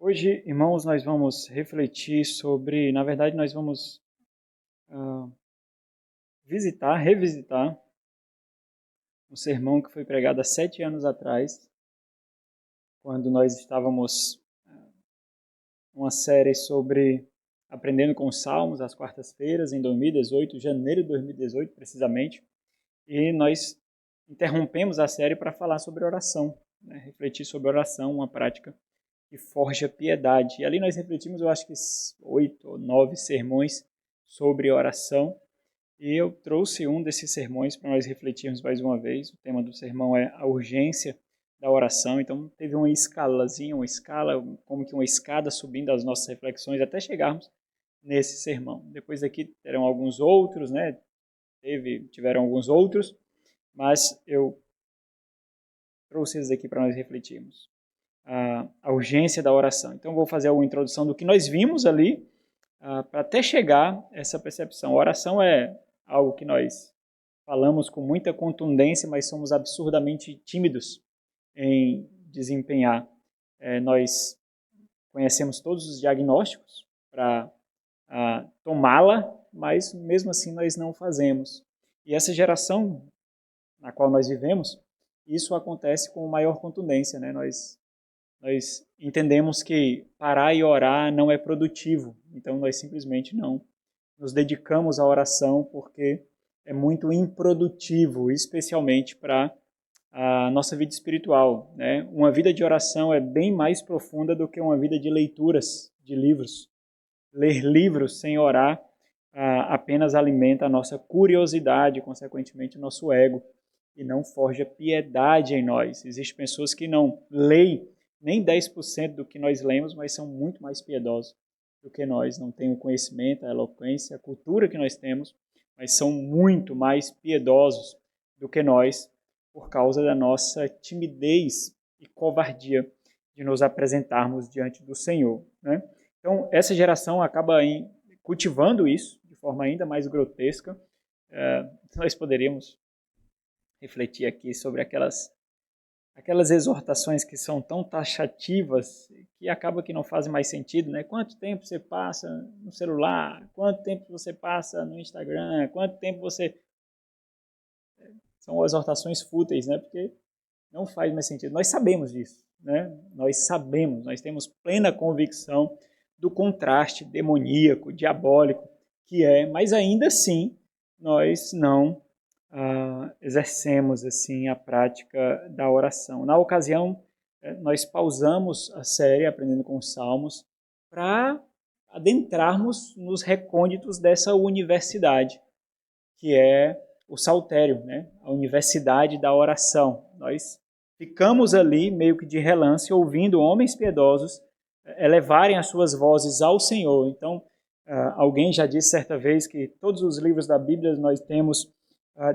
Hoje, irmãos, nós vamos refletir sobre, na verdade, nós vamos ah, revisitar um sermão que foi pregado há 7 anos atrás, quando nós estávamos uma série sobre aprendendo com os Salmos, às quartas-feiras, em 2018, janeiro de 2018, precisamente, e nós interrompemos a série para falar sobre oração, né? Refletir sobre oração, uma prática que forja piedade. E ali nós refletimos, eu acho que 8 ou 9 sermões sobre oração. E eu trouxe um desses sermões para nós refletirmos mais uma vez. O tema do sermão é a urgência da oração. Então teve uma escalazinha, uma escala, como que uma escada subindo as nossas reflexões até chegarmos nesse sermão. Depois aqui terão alguns outros, né? Tiveram alguns outros, mas eu trouxe eles aqui para nós refletirmos. A urgência da oração. Então, vou fazer uma introdução do que nós vimos ali, para até chegar a essa percepção. A oração é algo que nós falamos com muita contundência, mas somos absurdamente tímidos em desempenhar. Nós conhecemos todos os diagnósticos para tomá-la, mas mesmo assim nós não fazemos. E essa geração na qual nós vivemos, isso acontece com maior contundência, né? Nós entendemos que parar e orar não é produtivo, então nós simplesmente não nos dedicamos à oração porque é muito improdutivo, especialmente para a nossa vida espiritual, né? Uma vida de oração é bem mais profunda do que uma vida de leituras de livros. Ler livros sem orar apenas alimenta a nossa curiosidade, consequentemente o nosso ego, e não forja piedade em nós. Existem pessoas que não leem nem 10% do que nós lemos, mas são muito mais piedosos do que nós. Não têm o conhecimento, a eloquência, a cultura que nós temos, mas são muito mais piedosos do que nós por causa da nossa timidez e covardia de nos apresentarmos diante do Senhor, né? Então, essa geração acaba cultivando isso de forma ainda mais grotesca. Nós poderíamos refletir aqui sobre aquelas exortações que são tão taxativas que acaba que não fazem mais sentido, né? Quanto tempo você passa no celular? Quanto tempo você passa no Instagram? Quanto tempo você... São exortações fúteis, né? Porque não faz mais sentido. Nós sabemos disso, né? Nós sabemos, nós temos plena convicção do contraste demoníaco, diabólico que é, mas ainda assim nós não exercemos assim a prática da oração. Na ocasião, nós pausamos a série Aprendendo com os Salmos para adentrarmos nos recônditos dessa universidade, que é o saltério, né? A universidade da oração. Nós ficamos ali meio que de relance, ouvindo homens piedosos elevarem as suas vozes ao Senhor. Então, alguém já disse certa vez que todos os livros da Bíblia nós temos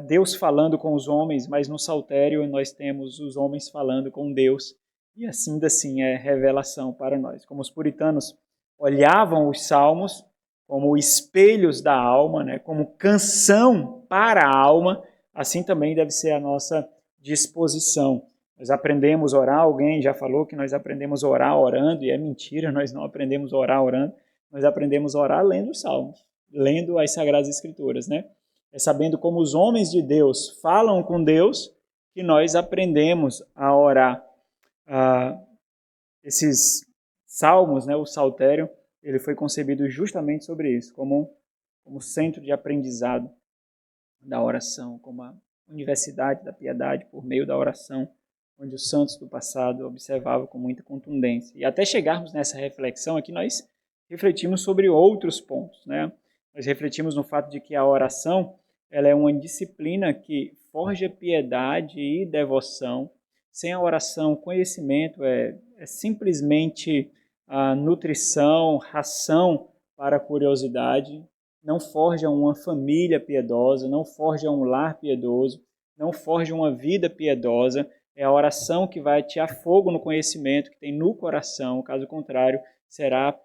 Deus falando com os homens, mas no saltério nós temos os homens falando com Deus. E assim é revelação para nós. Como os puritanos olhavam os salmos como espelhos da alma, né, como canção para a alma, assim também deve ser a nossa disposição. Nós aprendemos a orar, alguém já falou que nós aprendemos a orar orando, e é mentira, nós não aprendemos a orar orando, nós aprendemos a orar lendo os salmos, lendo as Sagradas Escrituras, né? É sabendo como os homens de Deus falam com Deus que nós aprendemos a orar. Esses salmos, né, o saltério, ele foi concebido justamente sobre isso, como centro de aprendizado da oração, como a universidade da piedade por meio da oração, onde os santos do passado observavam com muita contundência. E até chegarmos nessa reflexão aqui, nós refletimos sobre outros pontos, né? Nós refletimos no fato de que a oração ela é uma disciplina que forja piedade e devoção. Sem a oração, conhecimento é simplesmente nutrição, ração para a curiosidade. Não forja uma família piedosa, não forja um lar piedoso, não forja uma vida piedosa. É a oração que vai atear fogo no conhecimento que tem no coração. Caso contrário, será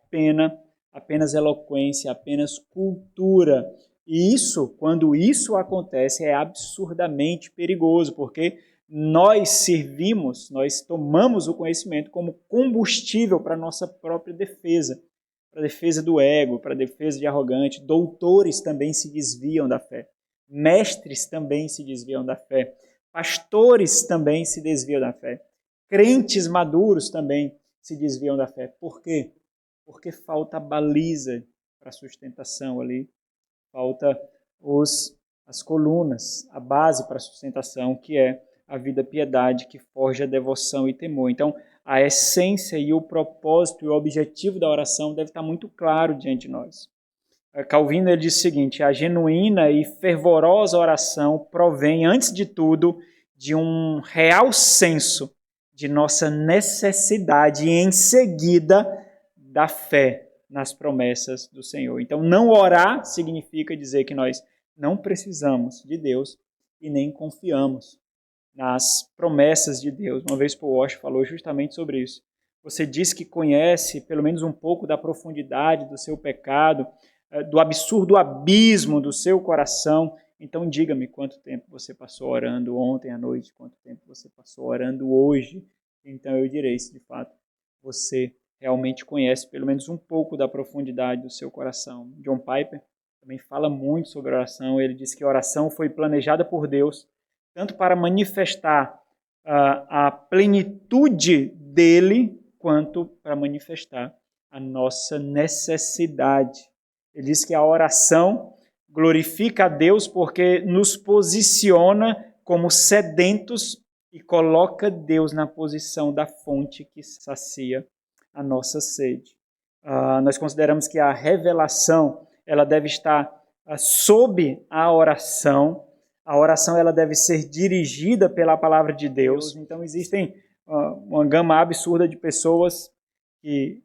apenas eloquência, apenas cultura. E isso, quando isso acontece, é absurdamente perigoso, porque nós servimos, nós tomamos o conhecimento como combustível para a nossa própria defesa, para a defesa do ego, para a defesa de arrogante. Doutores também se desviam da fé. Mestres também se desviam da fé. Pastores também se desviam da fé. Crentes maduros também se desviam da fé. Por quê? Porque falta a baliza para a sustentação ali. Falta as colunas, a base para a sustentação, que é a vida piedade, que forja devoção e temor. Então, a essência e o propósito e o objetivo da oração deve estar muito claro diante de nós. Calvino ele diz o seguinte: a genuína e fervorosa oração provém, antes de tudo, de um real senso de nossa necessidade e, em seguida, da fé nas promessas do Senhor. Então, não orar significa dizer que nós não precisamos de Deus e nem confiamos nas promessas de Deus. Uma vez Paul Washer falou justamente sobre isso. Você diz que conhece pelo menos um pouco da profundidade do seu pecado, do absurdo abismo do seu coração. Então diga-me quanto tempo você passou orando ontem à noite, quanto tempo você passou orando hoje. Então eu direi se de fato você realmente conhece pelo menos um pouco da profundidade do seu coração. John Piper também fala muito sobre oração. Ele diz que a oração foi planejada por Deus tanto para manifestar a plenitude dele, quanto para manifestar a nossa necessidade. Ele diz que a oração glorifica a Deus porque nos posiciona como sedentos e coloca Deus na posição da fonte que sacia a nossa sede. Nós consideramos que a revelação ela deve estar sob a oração. A oração ela deve ser dirigida pela palavra de Deus. Então existem uma gama absurda de pessoas que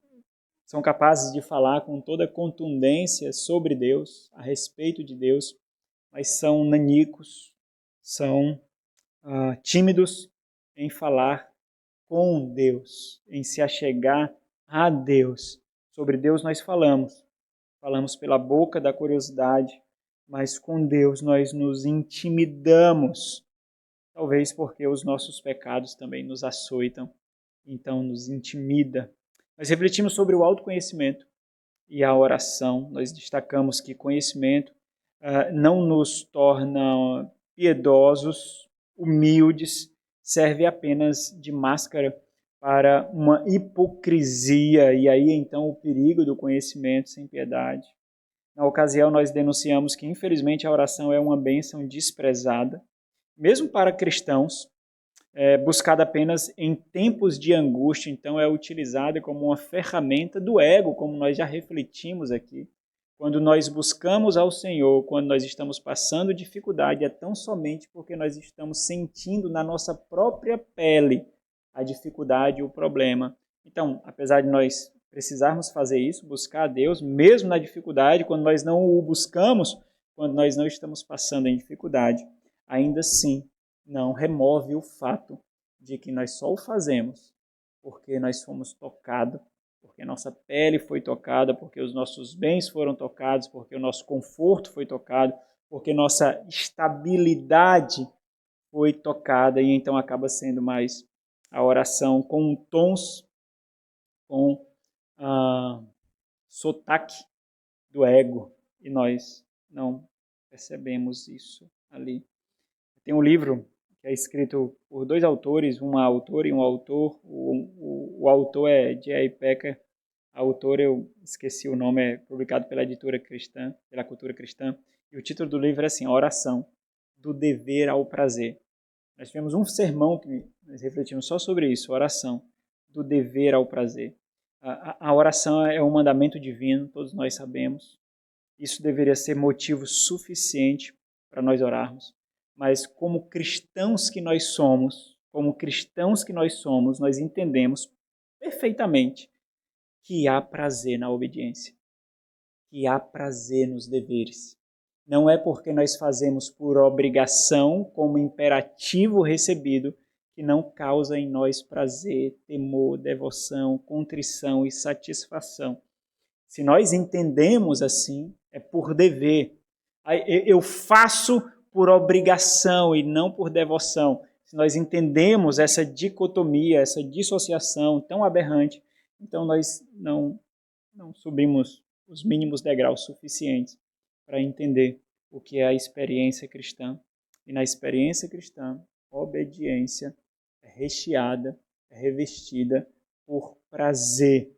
são capazes de falar com toda contundência sobre Deus, a respeito de Deus, mas são nanicos, são tímidos em falar com Deus, em se achegar a Deus. Sobre Deus nós falamos pela boca da curiosidade, mas com Deus nós nos intimidamos, talvez porque os nossos pecados também nos açoitam, então nos intimida. Nós refletimos sobre o autoconhecimento e a oração. Nós destacamos que conhecimento não nos torna piedosos, humildes, serve apenas de máscara para uma hipocrisia, e aí então o perigo do conhecimento sem piedade. Na ocasião, nós denunciamos que, infelizmente, a oração é uma bênção desprezada, mesmo para cristãos, buscada apenas em tempos de angústia, então é utilizada como uma ferramenta do ego, como nós já refletimos aqui. Quando nós buscamos ao Senhor, quando nós estamos passando dificuldade, é tão somente porque nós estamos sentindo na nossa própria pele a dificuldade e o problema. Então, apesar de nós precisarmos fazer isso, buscar a Deus, mesmo na dificuldade, quando nós não o buscamos, quando nós não estamos passando em dificuldade, ainda assim não remove o fato de que nós só o fazemos porque nós fomos tocados, porque nossa pele foi tocada, porque os nossos bens foram tocados, porque o nosso conforto foi tocado, porque nossa estabilidade foi tocada, e então acaba sendo mais a oração com tons, com sotaque do ego, e nós não percebemos isso ali. Tem um livro que é escrito por dois autores, uma autora e um autor. O autor é J.I. Packer, a autora eu esqueci o nome, é publicado pela editora cristã, pela Cultura Cristã, e o título do livro é assim: A Oração, do Dever ao Prazer. Nós tivemos um sermão que nós refletimos só sobre isso, oração, do dever ao prazer. A oração é um mandamento divino, todos nós sabemos. Isso deveria ser motivo suficiente para nós orarmos. Mas como cristãos que nós somos, nós entendemos perfeitamente que há prazer na obediência, que há prazer nos deveres. Não é porque nós fazemos por obrigação, como imperativo recebido, que não causa em nós prazer, temor, devoção, contrição e satisfação. Se nós entendemos assim, é por dever. Eu faço por obrigação e não por devoção. se nós entendemos essa dicotomia, essa dissociação tão aberrante, então nós não subimos os mínimos degraus suficientes para entender o que é a experiência cristã. E na experiência cristã, a obediência é recheada, é revestida por prazer.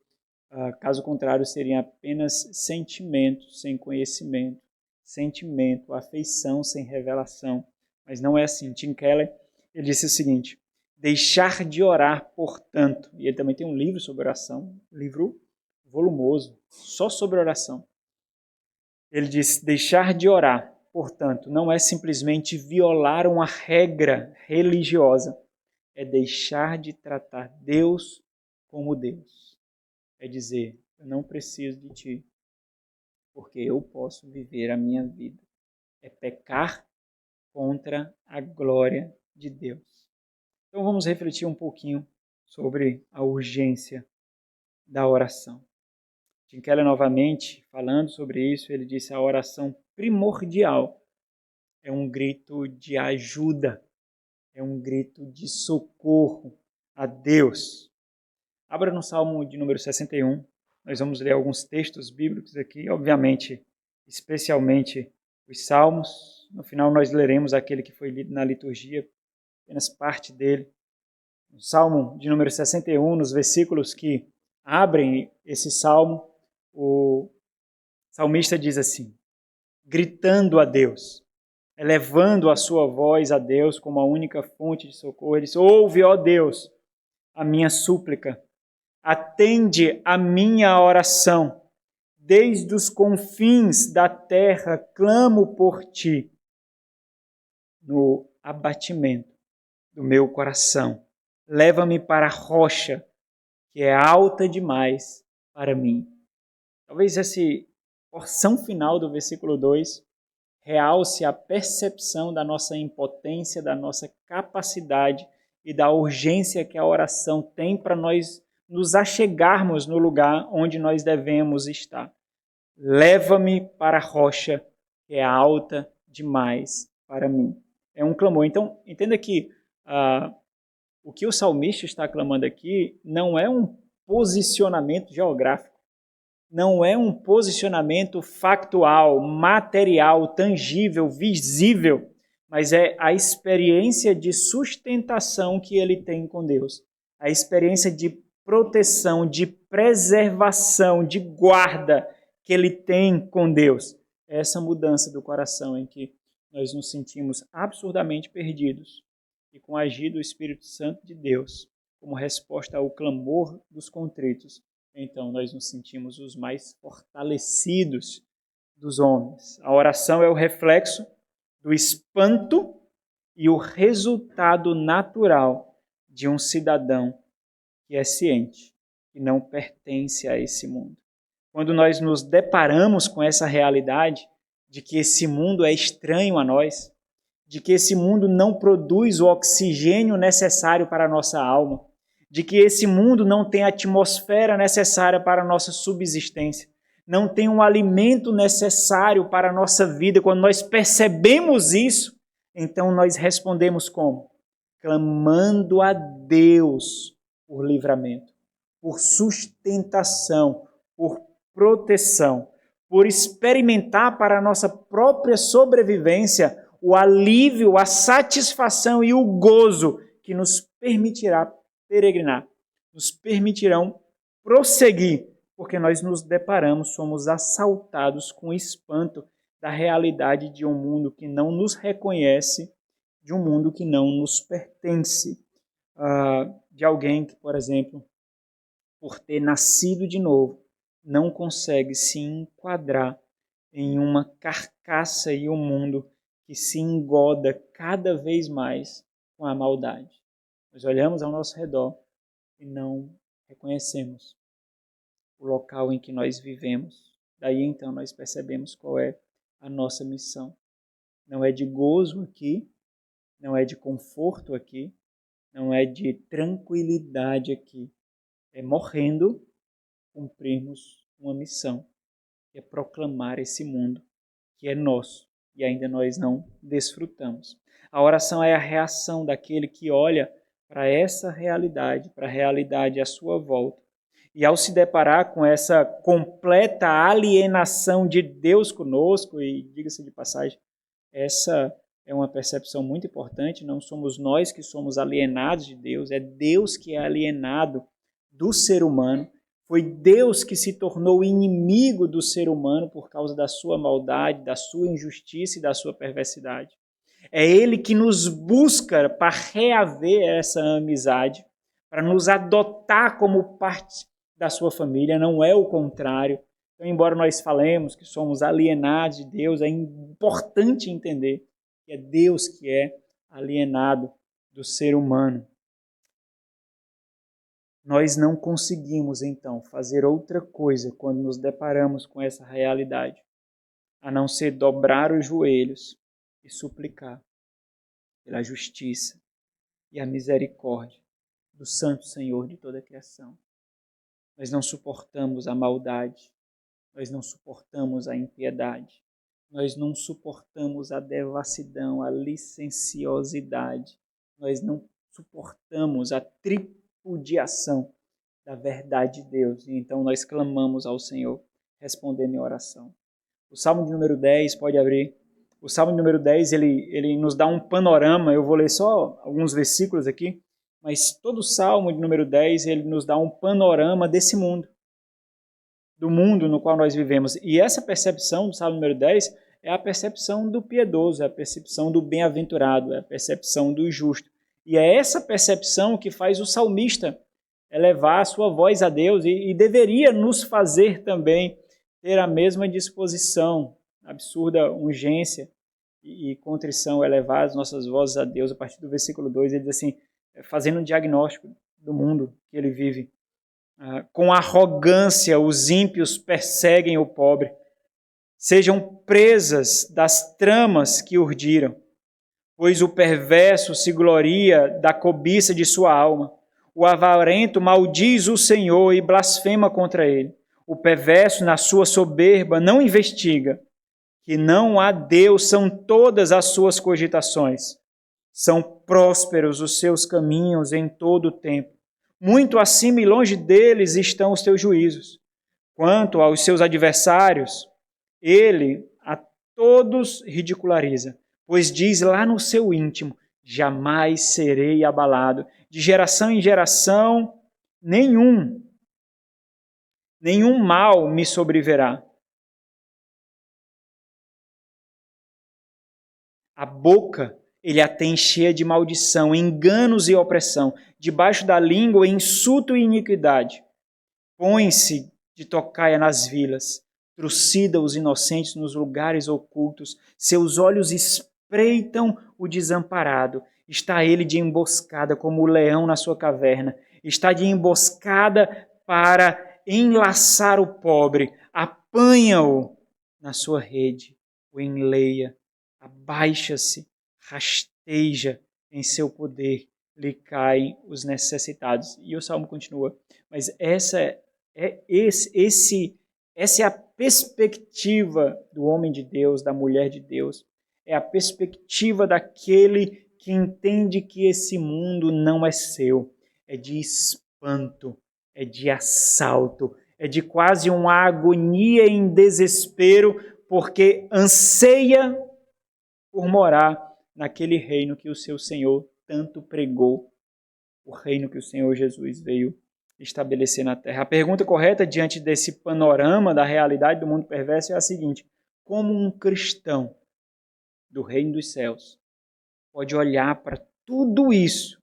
Caso contrário, seriam apenas sentimentos sem conhecimento, sentimento, afeição sem revelação. Mas não é assim. Tim Keller, ele disse o seguinte: deixar de orar, portanto, e ele também tem um livro sobre oração, livro volumoso, só sobre oração. Ele diz: deixar de orar, portanto, não é simplesmente violar uma regra religiosa, é deixar de tratar Deus como Deus. É dizer, eu não preciso de ti, porque eu posso viver a minha vida. É pecar contra a glória de Deus. Então vamos refletir um pouquinho sobre a urgência da oração. Tim Keller, novamente, falando sobre isso, ele disse: a oração primordial é um grito de ajuda, é um grito de socorro a Deus. Abra no Salmo de número 61, nós vamos ler alguns textos bíblicos aqui, obviamente, especialmente os Salmos. No final nós leremos aquele que foi lido na liturgia, apenas parte dele. No Salmo de número 61, nos versículos que abrem esse Salmo, o salmista diz assim, gritando a Deus, elevando a sua voz a Deus como a única fonte de socorro, ele diz: ouve, ó Deus, a minha súplica, atende a minha oração, desde os confins da terra clamo por ti, no abatimento do meu coração, leva-me para a rocha, que é alta demais para mim. Talvez essa porção final do versículo 2 realce a percepção da nossa impotência, da nossa capacidade e da urgência que a oração tem para nós nos achegarmos no lugar onde nós devemos estar. Leva-me para a rocha, que é alta demais para mim. É um clamor. Então, entenda que o que o salmista está clamando aqui não é um posicionamento geográfico, não é um posicionamento factual, material, tangível, visível, mas é a experiência de sustentação que ele tem com Deus, a experiência de proteção, de preservação, de guarda que ele tem com Deus. É essa mudança do coração em que nós nos sentimos absurdamente perdidos e com o agir do Espírito Santo de Deus, como resposta ao clamor dos contritos, então nós nos sentimos os mais fortalecidos dos homens. A oração é o reflexo do espanto e o resultado natural de um cidadão que é ciente e não pertence a esse mundo. Quando nós nos deparamos com essa realidade de que esse mundo é estranho a nós, de que esse mundo não produz o oxigênio necessário para a nossa alma, de que esse mundo não tem a atmosfera necessária para a nossa subsistência, não tem um alimento necessário para a nossa vida. Quando nós percebemos isso, então nós respondemos como? Clamando a Deus por livramento, por sustentação, por proteção, por experimentar para a nossa própria sobrevivência o alívio, a satisfação e o gozo que nos permitirá peregrinar, nos permitirão prosseguir, porque nós nos deparamos, somos assaltados com espanto da realidade de um mundo que não nos reconhece, de um mundo que não nos pertence, de alguém que, por exemplo, por ter nascido de novo, não consegue se enquadrar em uma carcaça e um mundo que se engoda cada vez mais com a maldade. Nós olhamos ao nosso redor e não reconhecemos o local em que nós vivemos. Daí então nós percebemos qual é a nossa missão. Não é de gozo aqui, não é de conforto aqui, não é de tranquilidade aqui. É morrendo cumprirmos uma missão, que é proclamar esse mundo que é nosso, e ainda nós não desfrutamos. A oração é a reação daquele que olha para essa realidade, para a realidade à sua volta. E ao se deparar com essa completa alienação de Deus conosco, e diga-se de passagem, essa é uma percepção muito importante, não somos nós que somos alienados de Deus, é Deus que é alienado do ser humano. Foi Deus que se tornou inimigo do ser humano por causa da sua maldade, da sua injustiça e da sua perversidade. É Ele que nos busca para reaver essa amizade, para nos adotar como parte da sua família, não é o contrário. Então, embora nós falemos que somos alienados de Deus, é importante entender que é Deus que é alienado do ser humano. Nós não conseguimos, então, fazer outra coisa quando nos deparamos com essa realidade, a não ser dobrar os joelhos e suplicar pela justiça e a misericórdia do Santo Senhor de toda a criação. Nós não suportamos a maldade, nós não suportamos a impiedade, nós não suportamos a devassidão, a licenciosidade, nós não suportamos a tripudiação da verdade de Deus. E então nós clamamos ao Senhor, respondendo em oração. O Salmo de número 10, pode abrir. O Salmo de número 10, ele nos dá um panorama, eu vou ler só alguns versículos aqui, mas todo o Salmo de número 10, ele nos dá um panorama desse mundo, do mundo no qual nós vivemos. E essa percepção do Salmo número 10 é a percepção do piedoso, é a percepção do bem-aventurado, é a percepção do justo. E é essa percepção que faz o salmista elevar a sua voz a Deus e deveria nos fazer também ter a mesma disposição, absurda urgência e contrição, elevar as nossas vozes a Deus. A partir do versículo 2, ele diz assim, fazendo um diagnóstico do mundo que ele vive. Com arrogância, os ímpios perseguem o pobre. Sejam presas das tramas que urdiram, pois o perverso se gloria da cobiça de sua alma. O avarento maldiz o Senhor e blasfema contra ele. O perverso, na sua soberba, não investiga. Que não há Deus são todas as suas cogitações. São prósperos os seus caminhos em todo o tempo. Muito acima e longe deles estão os teus juízos. Quanto aos seus adversários, ele a todos ridiculariza, pois diz lá no seu íntimo, jamais serei abalado. De geração em geração, nenhum mal me sobrevirá. A boca ele a tem cheia de maldição, enganos e opressão. Debaixo da língua, insulto e iniquidade. Põe-se de tocaia nas vilas, trucida os inocentes nos lugares ocultos. Seus olhos espreitam o desamparado. Está ele de emboscada como o leão na sua caverna. Está de emboscada para enlaçar o pobre. Apanha-o na sua rede, o enleia. Abaixa-se, rasteja em seu poder, lhe caem os necessitados. E o Salmo continua. Mas essa é a perspectiva do homem de Deus, da mulher de Deus. É a perspectiva daquele que entende que esse mundo não é seu. É de espanto, é de assalto, é de quase uma agonia em desespero, porque anseia por morar naquele reino que o seu Senhor tanto pregou, o reino que o Senhor Jesus veio estabelecer na terra. A pergunta correta diante desse panorama da realidade do mundo perverso é a seguinte: como um cristão do reino dos céus pode olhar para tudo isso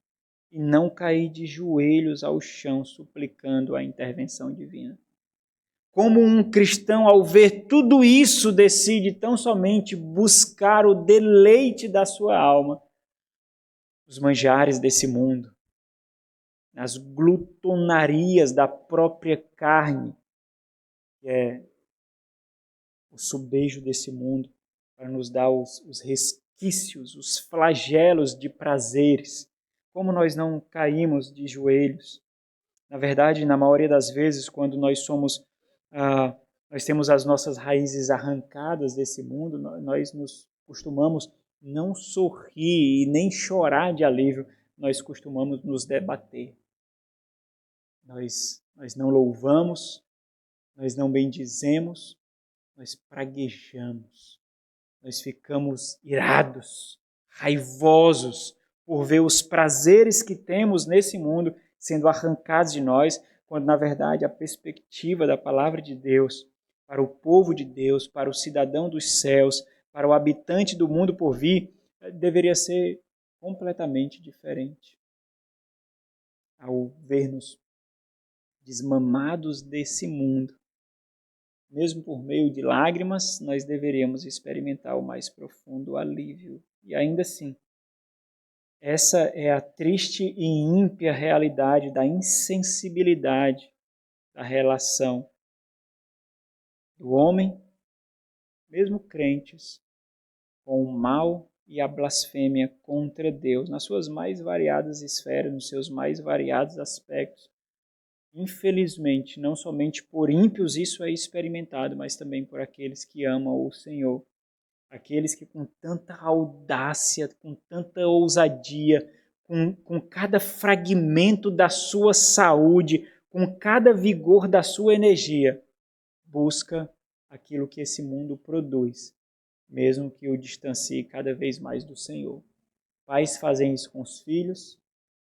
e não cair de joelhos ao chão suplicando a intervenção divina? Como um cristão, ao ver tudo isso, decide tão somente buscar o deleite da sua alma, os manjares desse mundo, as glutonarias da própria carne, que é o subejo desse mundo, para nos dar os resquícios, os flagelos de prazeres. Como nós não caímos de joelhos? Na verdade, na maioria das vezes, quando nós temos as nossas raízes arrancadas desse mundo, nós nos costumamos não sorrir e nem chorar de alívio, nós costumamos nos debater. Nós não louvamos, nós não bendizemos, nós praguejamos. Nós ficamos irados, raivosos por ver os prazeres que temos nesse mundo sendo arrancados de nós, quando na verdade a perspectiva da palavra de Deus para o povo de Deus, para o cidadão dos céus, para o habitante do mundo por vir, deveria ser completamente diferente. Ao ver-nos desmamados desse mundo, mesmo por meio de lágrimas, nós deveríamos experimentar o mais profundo alívio. E ainda assim, essa é a triste e ímpia realidade da insensibilidade da relação do homem, mesmo crentes, com o mal e a blasfêmia contra Deus, nas suas mais variadas esferas, nos seus mais variados aspectos. Infelizmente, não somente por ímpios isso é experimentado, mas também por aqueles que amam o Senhor. Aqueles que com tanta audácia, com tanta ousadia, com cada fragmento da sua saúde, com cada vigor da sua energia, busca aquilo que esse mundo produz, mesmo que o distancie cada vez mais do Senhor. Pais fazem isso com os filhos,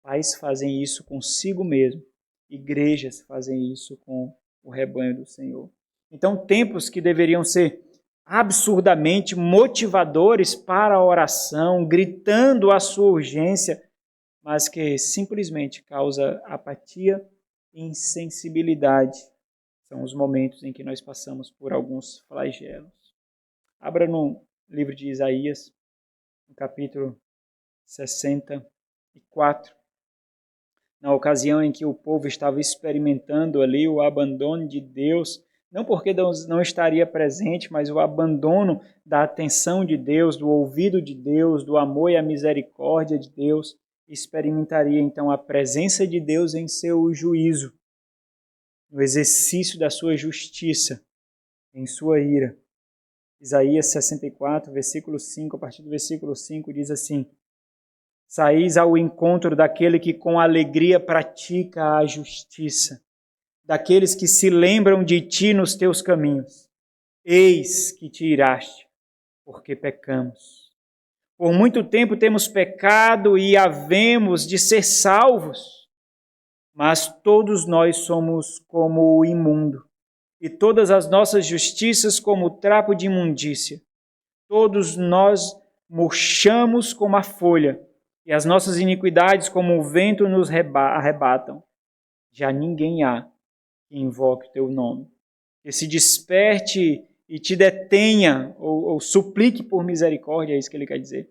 pais fazem isso consigo mesmo, igrejas fazem isso com o rebanho do Senhor. Então, tempos que deveriam ser absurdamente motivadores para a oração, gritando a sua urgência, mas que simplesmente causa apatia e insensibilidade. São os momentos em que nós passamos por alguns flagelos. Abra no livro de Isaías, no capítulo 64. Na ocasião em que o povo estava experimentando ali o abandono de Deus, não porque Deus não estaria presente, mas o abandono da atenção de Deus, do ouvido de Deus, do amor e a misericórdia de Deus, experimentaria então a presença de Deus em seu juízo, no exercício da sua justiça, em sua ira. Isaías 64, versículo 5, a partir do versículo 5, diz assim: Saís ao encontro daquele que com alegria pratica a justiça, daqueles que se lembram de ti nos teus caminhos. Eis que te iraste, porque pecamos. Por muito tempo temos pecado e havemos de ser salvos, mas todos nós somos como o imundo, e todas as nossas justiças como o trapo de imundícia. Todos nós murchamos como a folha, e as nossas iniquidades como o vento nos arrebatam. Já ninguém há que invoque o teu nome, que se desperte e te detenha, ou suplique por misericórdia, é isso que ele quer dizer.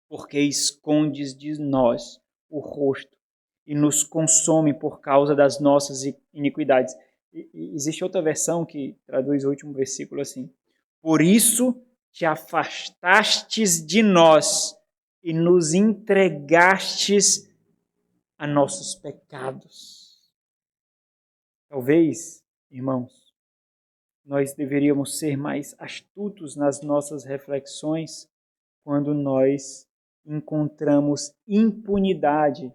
Porque escondes de nós o rosto e nos consome por causa das nossas iniquidades. E existe outra versão que traduz o último versículo assim: Por isso te afastastes de nós e nos entregastes a nossos pecados. Talvez, irmãos, nós deveríamos ser mais astutos nas nossas reflexões quando nós encontramos impunidade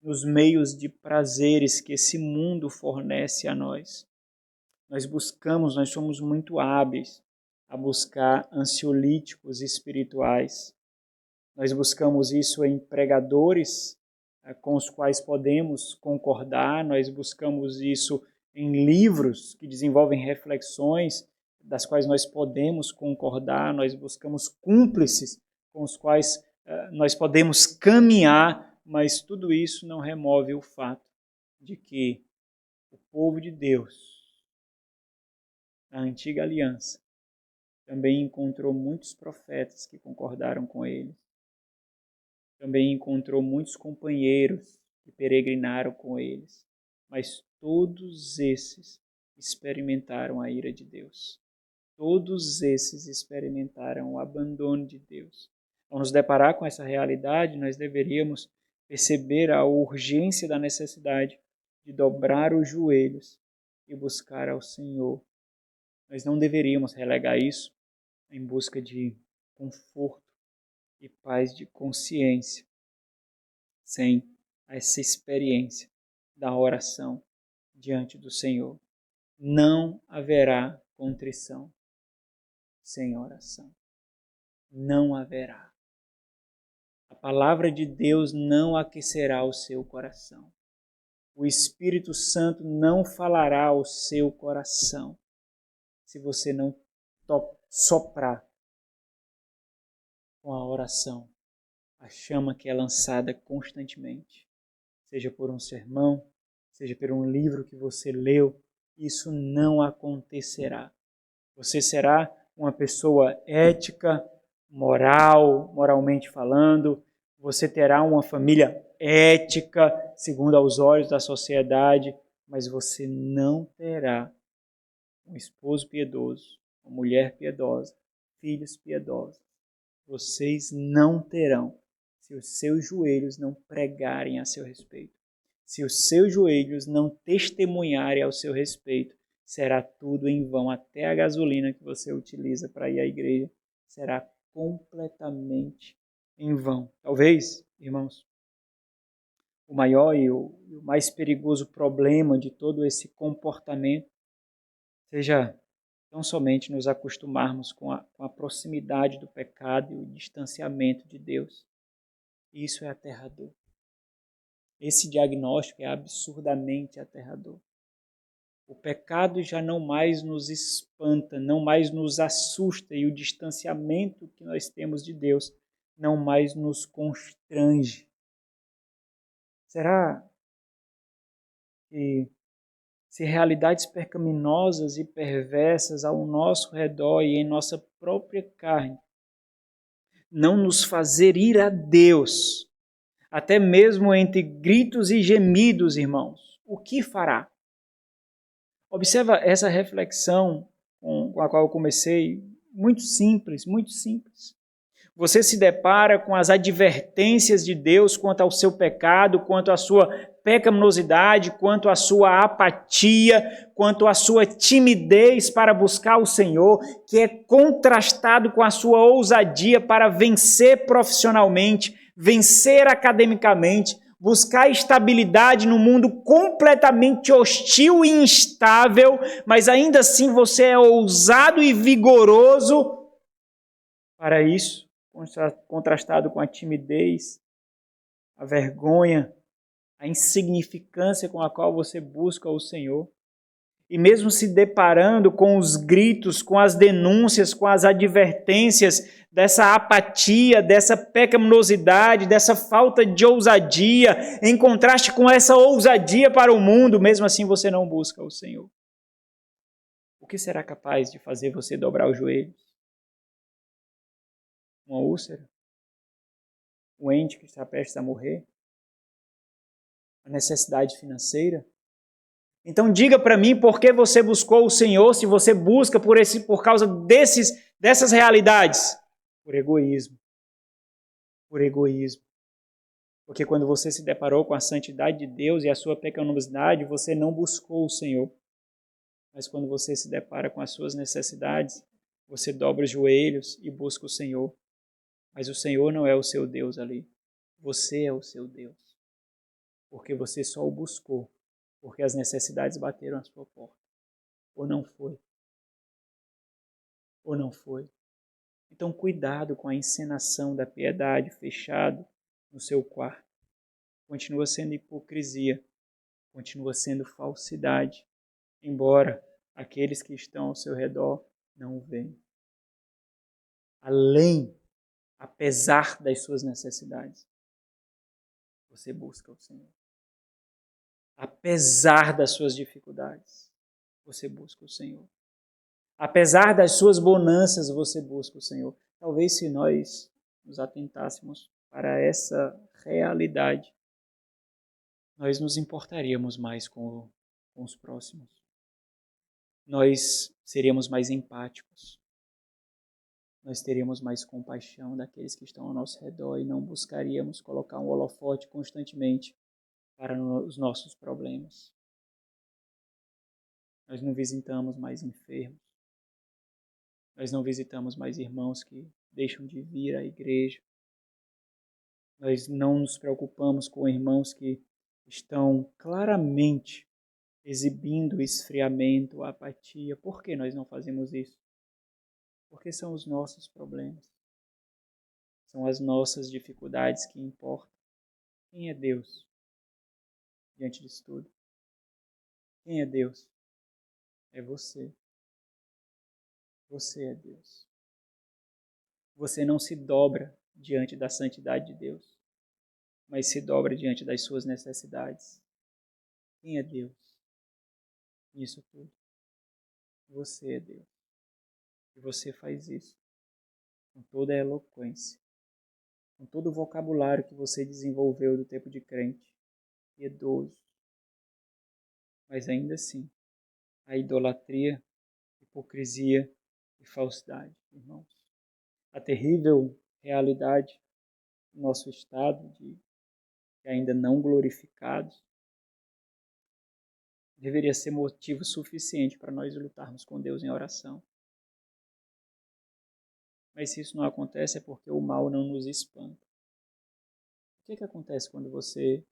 nos meios de prazeres que esse mundo fornece a nós. Nós somos muito hábeis a buscar ansiolíticos espirituais. Nós buscamos isso em pregadores com os quais podemos concordar, nós buscamos isso em livros que desenvolvem reflexões das quais nós podemos concordar, nós buscamos cúmplices com os quais nós podemos caminhar, mas tudo isso não remove o fato de que o povo de Deus, na antiga aliança, também encontrou muitos profetas que concordaram com ele. Também encontrou muitos companheiros que peregrinaram com eles, mas todos esses experimentaram a ira de Deus. Todos esses experimentaram o abandono de Deus. Ao nos deparar com essa realidade, nós deveríamos perceber a urgência da necessidade de dobrar os joelhos e buscar ao Senhor. Nós não deveríamos relegar isso em busca de conforto e paz de consciência, sem essa experiência da oração diante do Senhor. Não haverá contrição sem oração. Não haverá. A palavra de Deus não aquecerá o seu coração. O Espírito Santo não falará ao seu coração se você não soprar com a oração a chama que é lançada constantemente. Seja por um sermão, seja por um livro que você leu, isso não acontecerá. Você será uma pessoa ética, moralmente falando. Você terá uma família ética, segundo aos olhos da sociedade, mas você não terá um esposo piedoso, uma mulher piedosa, filhos piedosos. Vocês não terão se os seus joelhos não pregarem a seu respeito. Se os seus joelhos não testemunharem ao seu respeito, será tudo em vão. Até a gasolina que você utiliza para ir à igreja será completamente em vão. Talvez, irmãos, o maior e o mais perigoso problema de todo esse comportamento seja não somente nos acostumarmos com a proximidade do pecado e o distanciamento de Deus. Isso é aterrador. Esse diagnóstico é absurdamente aterrador. O pecado já não mais nos espanta, não mais nos assusta, e o distanciamento que nós temos de Deus não mais nos constrange. Será que se realidades pecaminosas e perversas ao nosso redor e em nossa própria carne não nos fazer ir a Deus, até mesmo entre gritos e gemidos, irmãos, o que fará? Observa essa reflexão com a qual eu comecei, muito simples, muito simples. Você se depara com as advertências de Deus quanto ao seu pecado, quanto à sua pecaminosidade, quanto à sua apatia, quanto à sua timidez para buscar o Senhor, que é contrastado com a sua ousadia para vencer profissionalmente, vencer academicamente, buscar estabilidade no mundo completamente hostil e instável, mas ainda assim você é ousado e vigoroso para isso, contrastado com a timidez, a vergonha, a insignificância com a qual você busca o Senhor. E mesmo se deparando com os gritos, com as denúncias, com as advertências dessa apatia, dessa pecaminosidade, dessa falta de ousadia, em contraste com essa ousadia para o mundo, mesmo assim você não busca o Senhor. O que será capaz de fazer você dobrar os joelhos? Uma úlcera? Um ente que está prestes a morrer? A necessidade financeira? Então diga para mim por que você buscou o Senhor, se você busca por causa dessas realidades. Por egoísmo. Por egoísmo. Porque quando você se deparou com a santidade de Deus e a sua pecaminosidade, você não buscou o Senhor. Mas quando você se depara com as suas necessidades, você dobra os joelhos e busca o Senhor. Mas o Senhor não é o seu Deus ali. Você é o seu Deus. Porque você só o buscou porque as necessidades bateram à sua porta. Ou não foi? Ou não foi? Então, cuidado com a encenação da piedade fechado no seu quarto. Continua sendo hipocrisia, continua sendo falsidade, embora aqueles que estão ao seu redor não o vejam. Apesar das suas necessidades, você busca o Senhor. Apesar das suas dificuldades, você busca o Senhor. Apesar das suas bonanças, você busca o Senhor. Talvez se nós nos atentássemos para essa realidade, nós nos importaríamos mais com os próximos. Nós seríamos mais empáticos. Nós teríamos mais compaixão daqueles que estão ao nosso redor e não buscaríamos colocar um holofote constantemente para os nossos problemas. Nós não visitamos mais enfermos. Nós não visitamos mais irmãos que deixam de vir à igreja. Nós não nos preocupamos com irmãos que estão claramente exibindo esfriamento, apatia. Por que nós não fazemos isso? Porque são os nossos problemas. São as nossas dificuldades que importam. Quem é Deus diante disso tudo? Quem é Deus? É você. Você é Deus. Você não se dobra diante da santidade de Deus, mas se dobra diante das suas necessidades. Quem é Deus nisso tudo? Você é Deus. E você faz isso com toda a eloquência, com todo o vocabulário que você desenvolveu do tempo de crente, piedoso. Mas ainda assim, a idolatria, hipocrisia e falsidade, irmãos. A terrível realidade do nosso estado de ainda não glorificados deveria ser motivo suficiente para nós lutarmos com Deus em oração. Mas se isso não acontece é porque o mal não nos espanta. O que acontece quando você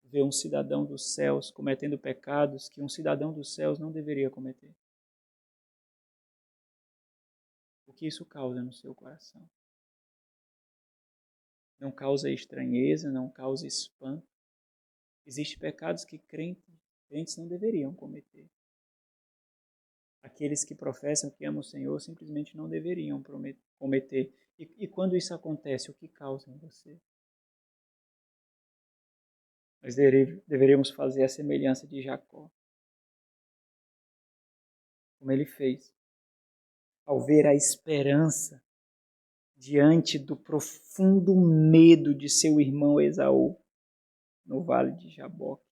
vê um cidadão dos céus cometendo pecados que um cidadão dos céus não deveria cometer? O que isso causa no seu coração? Não causa estranheza, não causa espanto. Existem pecados que crentes não deveriam cometer. Aqueles que professam que amam o Senhor simplesmente não deveriam cometer. E quando isso acontece, o que causa em você? Nós deveríamos fazer a semelhança de Jacó. Como ele fez. Ao ver a esperança diante do profundo medo de seu irmão Esaú no vale de Jaboque.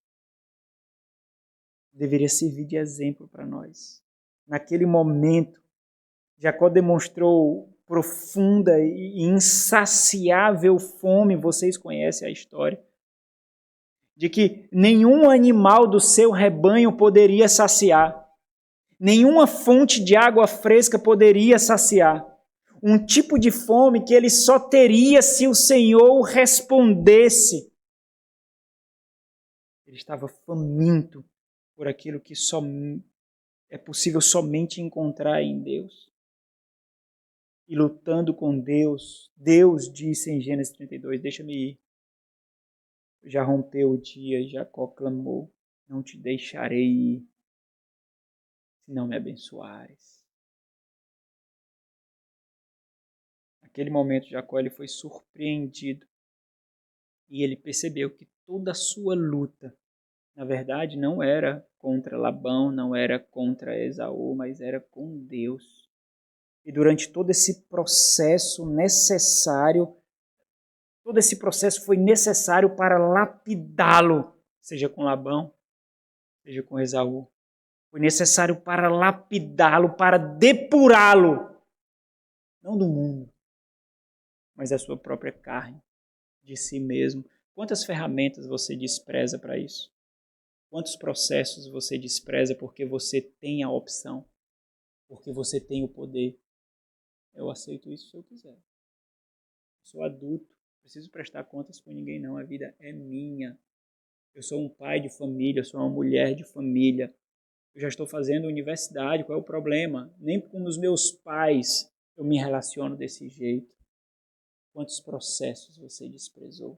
Deveria servir de exemplo para nós. Naquele momento, Jacó demonstrou profunda e insaciável fome, vocês conhecem a história, de que nenhum animal do seu rebanho poderia saciar, nenhuma fonte de água fresca poderia saciar. Um tipo de fome que ele só teria se o Senhor respondesse. Ele estava faminto por aquilo que só é possível somente encontrar em Deus. E lutando com Deus, Deus disse em Gênesis 32, deixa-me ir. Já rompeu o dia e Jacó clamou, não te deixarei ir, se não me abençoares. Naquele momento, Jacó ele foi surpreendido e ele percebeu que toda a sua luta, na verdade, não era contra Labão, não era contra Esaú, mas era com Deus. E durante todo esse processo necessário, todo esse processo foi necessário para lapidá-lo, seja com Labão, seja com Esaú. Foi necessário para lapidá-lo, para depurá-lo, não do mundo, mas da sua própria carne, de si mesmo. Quantas ferramentas você despreza para isso? Quantos processos você despreza porque você tem a opção, porque você tem o poder? Eu aceito isso se eu quiser. Sou adulto, preciso prestar contas com ninguém não, a vida é minha. Eu sou um pai de família, eu sou uma mulher de família. Eu já estou fazendo universidade, qual é o problema? Nem com os meus pais eu me relaciono desse jeito. Quantos processos você desprezou?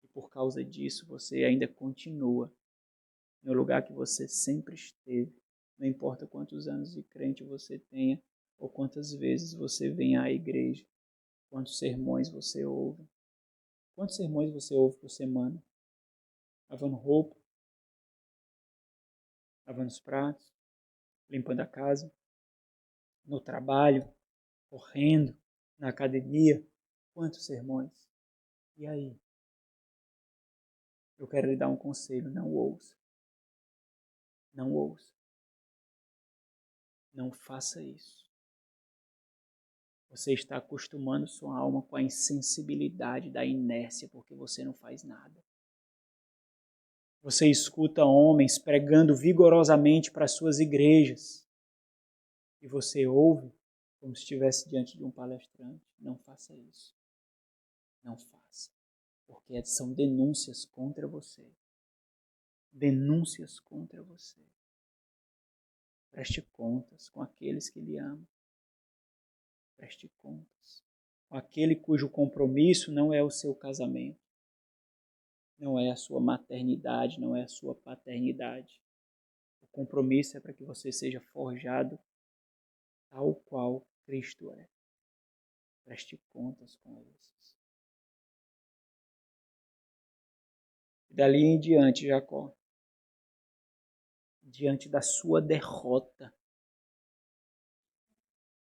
E por causa disso você ainda continua no lugar que você sempre esteve. Não importa quantos anos de crente você tenha ou quantas vezes você vem à igreja. Quantos sermões você ouve? Quantos sermões você ouve por semana? Lavando roupa, lavando os pratos, limpando a casa, no trabalho, correndo, na academia. Quantos sermões? E aí? Eu quero lhe dar um conselho, não ouça. Não ouça. Não faça isso. Você está acostumando sua alma com a insensibilidade da inércia porque você não faz nada. Você escuta homens pregando vigorosamente para suas igrejas e você ouve como se estivesse diante de um palestrante. Não faça isso. Não faça. Porque são denúncias contra você. Denúncias contra você. Preste contas com aqueles que lhe amam. Preste contas com aquele cujo compromisso não é o seu casamento. Não é a sua maternidade, não é a sua paternidade. O compromisso é para que você seja forjado tal qual Cristo é. Preste contas com esses. E dali em diante, Jacó, diante da sua derrota,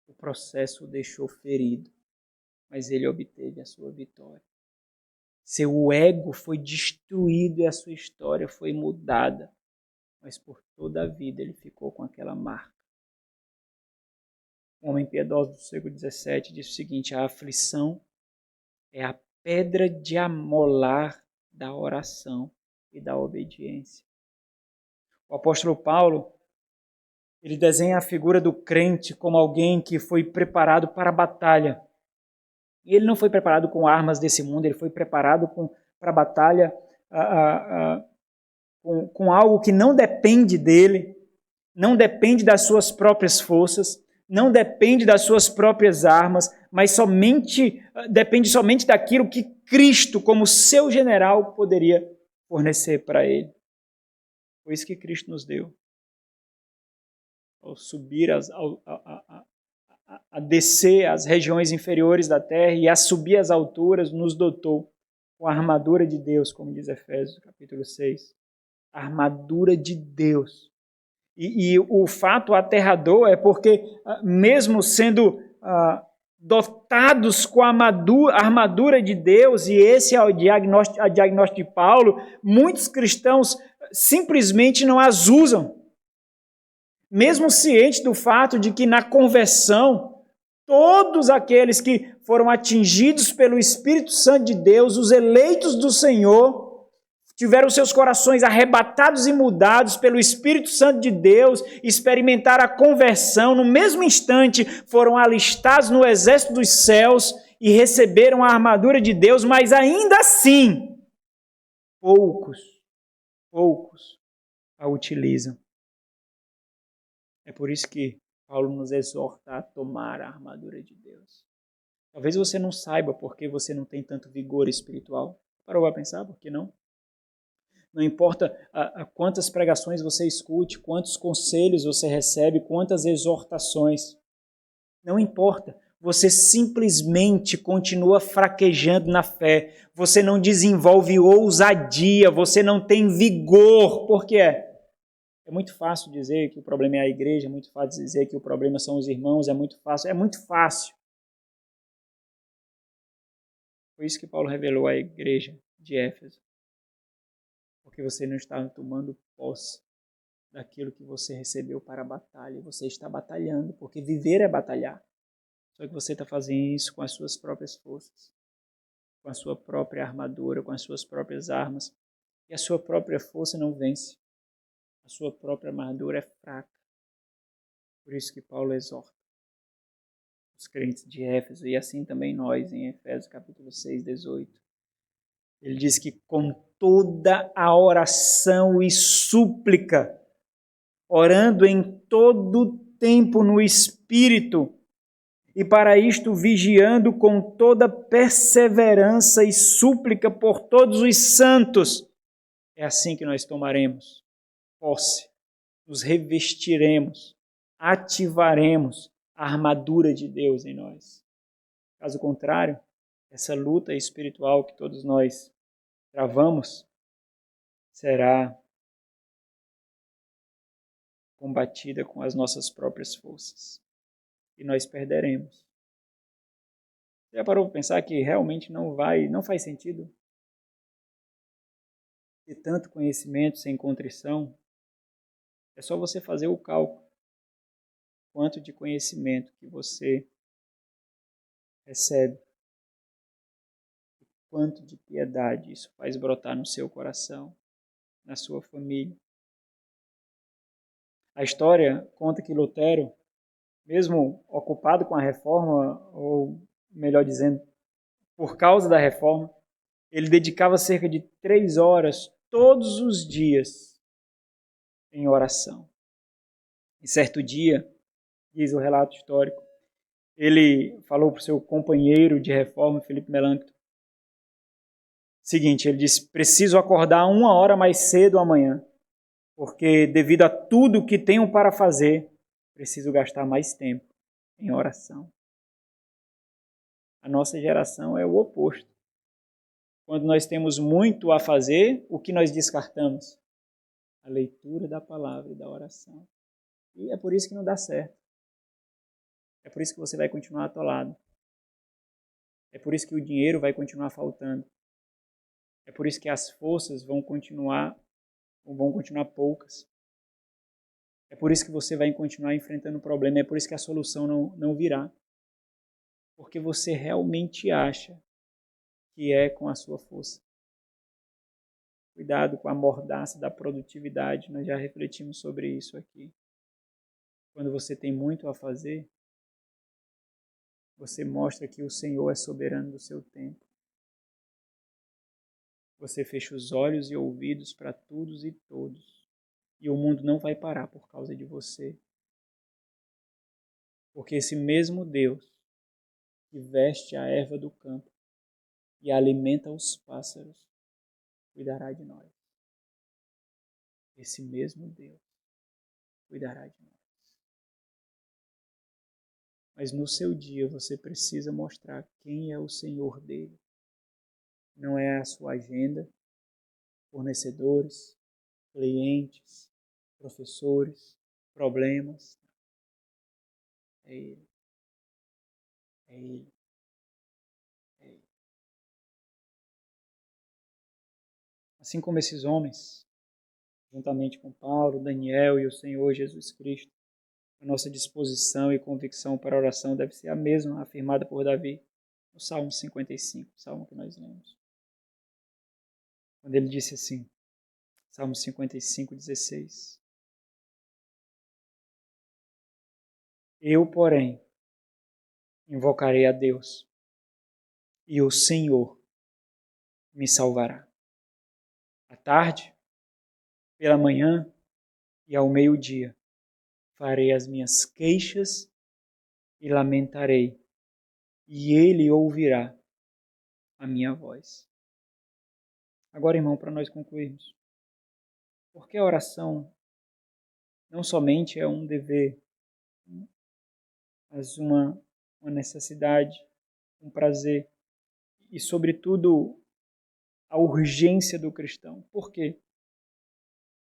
o processo o deixou ferido, mas ele obteve a sua vitória. Seu ego foi destruído e a sua história foi mudada, mas por toda a vida ele ficou com aquela marca. Um homem piedoso do século XVII disse o seguinte: a aflição é a pedra de amolar da oração e da obediência. O apóstolo Paulo, ele desenha a figura do crente como alguém que foi preparado para a batalha. E ele não foi preparado com armas desse mundo, ele foi preparado para a batalha com algo que não depende dele, não depende das suas próprias forças, não depende das suas próprias armas, mas depende somente daquilo que Cristo, como seu general, poderia fornecer para ele. Foi isso que Cristo nos deu. Ao subir, a descer às regiões inferiores da terra e a subir às alturas, nos dotou com a armadura de Deus, como diz Efésios capítulo 6. A armadura de Deus. E o fato aterrador é porque, mesmo sendo dotados com a armadura de Deus, e esse é o diagnóstico de Paulo, muitos cristãos simplesmente não as usam. Mesmo cientes do fato de que na conversão, todos aqueles que foram atingidos pelo Espírito Santo de Deus, os eleitos do Senhor, tiveram seus corações arrebatados e mudados pelo Espírito Santo de Deus, experimentaram a conversão, no mesmo instante foram alistados no exército dos céus e receberam a armadura de Deus, mas ainda assim, poucos a utilizam. É por isso que Paulo nos exorta a tomar a armadura de Deus. Talvez você não saiba porque você não tem tanto vigor espiritual. Parou para pensar? Por que não? Não importa quantas pregações você escute, quantos conselhos você recebe, quantas exortações. Não importa. Você simplesmente continua fraquejando na fé. Você não desenvolve ousadia, você não tem vigor. Por quê? É muito fácil dizer que o problema é a igreja, é muito fácil dizer que o problema são os irmãos, é muito fácil. Foi isso que Paulo revelou à igreja de Éfeso. Porque você não está tomando posse daquilo que você recebeu para a batalha. Você está batalhando, porque viver é batalhar. Só que você está fazendo isso com as suas próprias forças, com a sua própria armadura, com as suas próprias armas. E a sua própria força não vence. A sua própria armadura é fraca. Por isso que Paulo exorta os crentes de Éfeso, e assim também nós, em Efésios capítulo 6, 18. Ele diz que com toda a oração e súplica, orando em todo tempo no Espírito, e para isto vigiando com toda perseverança e súplica por todos os santos. É assim que nós tomaremos posse, nos revestiremos, ativaremos a armadura de Deus em nós. Caso contrário, essa luta espiritual que todos nós travamos será combatida com as nossas próprias forças. E nós perderemos. Você já parou para pensar que realmente não faz sentido ter tanto conhecimento sem contrição? É só você fazer o cálculo. Quanto de conhecimento que você recebe, quanto de piedade isso faz brotar no seu coração, na sua família. A história conta que Lutero mesmo ocupado com a reforma, ou melhor dizendo, por causa da reforma, ele dedicava cerca de 3 horas todos os dias em oração. E certo dia, diz o relato histórico, ele falou para o seu companheiro de reforma, Felipe Melanchthon, seguinte, ele disse, preciso acordar 1 hora mais cedo amanhã, porque devido a tudo que tenho para fazer, preciso gastar mais tempo em oração. A nossa geração é o oposto. Quando nós temos muito a fazer, o que nós descartamos? A leitura da palavra e da oração. E é por isso que não dá certo. É por isso que você vai continuar atolado. É por isso que o dinheiro vai continuar faltando. É por isso que as forças vão continuar poucas. É por isso que você vai continuar enfrentando o problema. É por isso que a solução não virá. Porque você realmente acha que é com a sua força. Cuidado com a mordaça da produtividade. Nós já refletimos sobre isso aqui. Quando você tem muito a fazer, você mostra que o Senhor é soberano do seu tempo. Você fecha os olhos e ouvidos para todos e todos. E o mundo não vai parar por causa de você. Porque esse mesmo Deus que veste a erva do campo e alimenta os pássaros, cuidará de nós. Esse mesmo Deus cuidará de nós. Mas no seu dia você precisa mostrar quem é o Senhor dele. Não é a sua agenda, fornecedores, clientes, professores, problemas. É Ele. É Ele. É Ele. Assim como esses homens, juntamente com Paulo, Daniel e o Senhor Jesus Cristo, a nossa disposição e convicção para a oração deve ser a mesma afirmada por Davi no Salmo 55, salmo que nós lemos. Quando ele disse assim, Salmo 55, 16. Eu, porém, invocarei a Deus, e o Senhor me salvará. À tarde, pela manhã e ao meio-dia, farei as minhas queixas e lamentarei, e ele ouvirá a minha voz. Agora, irmão, para nós concluirmos, porque a oração não somente é um dever, mas uma necessidade, um prazer e, sobretudo, a urgência do cristão. Por quê?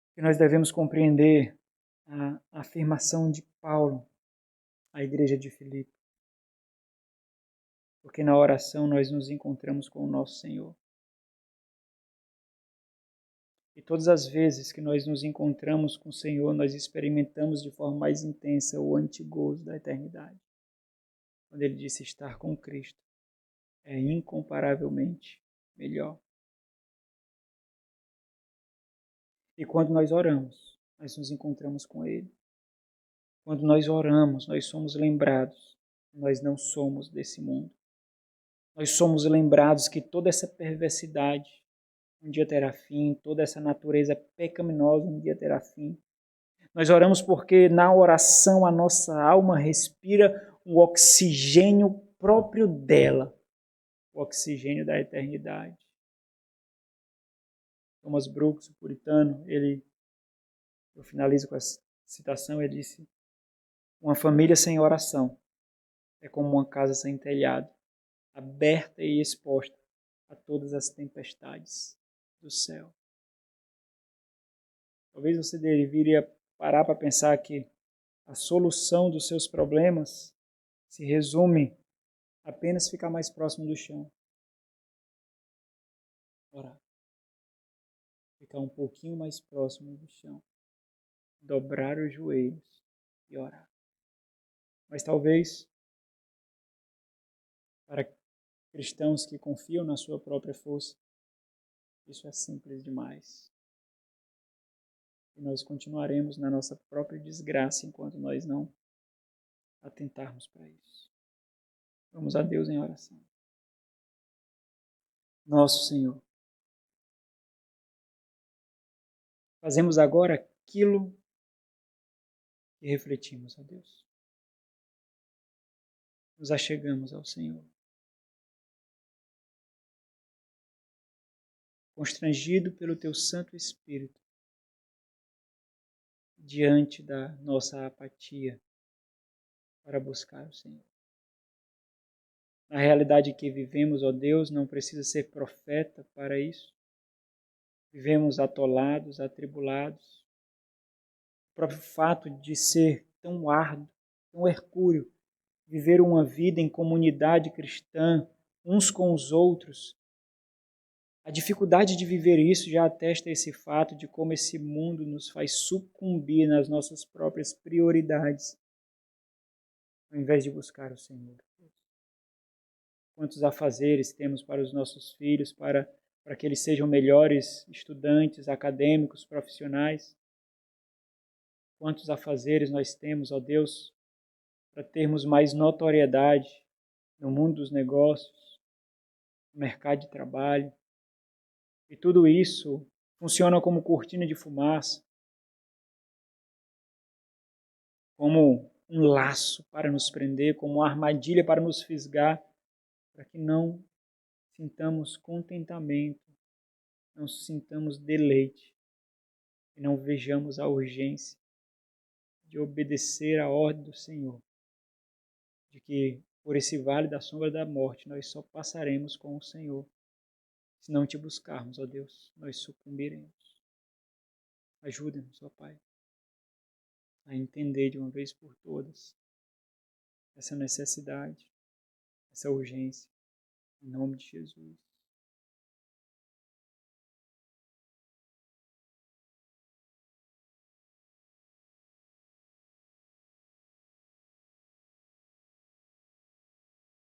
Porque nós devemos compreender a afirmação de Paulo à igreja de Filipe. Porque na oração nós nos encontramos com o nosso Senhor. E todas as vezes que nós nos encontramos com o Senhor, nós experimentamos de forma mais intensa o antigozo da eternidade. Quando ele disse estar com Cristo é incomparavelmente melhor. E quando nós oramos, nós nos encontramos com Ele. Quando nós oramos, nós somos lembrados que nós não somos desse mundo. Nós somos lembrados que toda essa perversidade um dia terá fim, toda essa natureza pecaminosa um dia terá fim. Nós oramos porque na oração a nossa alma respira o oxigênio próprio dela, o oxigênio da eternidade. Thomas Brooks, o puritano, eu finalizo com essa citação, ele disse: uma família sem oração é como uma casa sem telhado, aberta e exposta a todas as tempestades do céu. Talvez você deveria parar para pensar que a solução dos seus problemas se resume apenas ficar mais próximo do chão. Orar. Ficar um pouquinho mais próximo do chão. Dobrar os joelhos e orar. Mas talvez, para cristãos que confiam na sua própria força, isso é simples demais. E nós continuaremos na nossa própria desgraça enquanto nós não atentarmos para isso. Vamos a Deus em oração. Nosso Senhor, fazemos agora aquilo que refletimos, ó Deus. Nos achegamos ao Senhor. Constrangido pelo Teu Santo Espírito, diante da nossa apatia para buscar o Senhor. Na realidade que vivemos, ó Deus, não precisa ser profeta para isso. Vivemos atolados, atribulados. O próprio fato de ser tão árduo, tão hercúleo, viver uma vida em comunidade cristã, uns com os outros. A dificuldade de viver isso já atesta esse fato de como esse mundo nos faz sucumbir nas nossas próprias prioridades, ao invés de buscar o Senhor. Quantos afazeres temos para os nossos filhos, para que eles sejam melhores estudantes, acadêmicos, profissionais. Quantos afazeres nós temos, ó Deus, para termos mais notoriedade no mundo dos negócios, no mercado de trabalho. E tudo isso funciona como cortina de fumaça, como um laço para nos prender, como uma armadilha para nos fisgar, para que não sintamos contentamento, não sintamos deleite e não vejamos a urgência de obedecer à ordem do Senhor, de que por esse vale da sombra da morte nós só passaremos com o Senhor. Se não te buscarmos, ó Deus, nós sucumbiremos. Ajuda-nos, ó Pai, a entender de uma vez por todas essa necessidade, essa urgência, em nome de Jesus.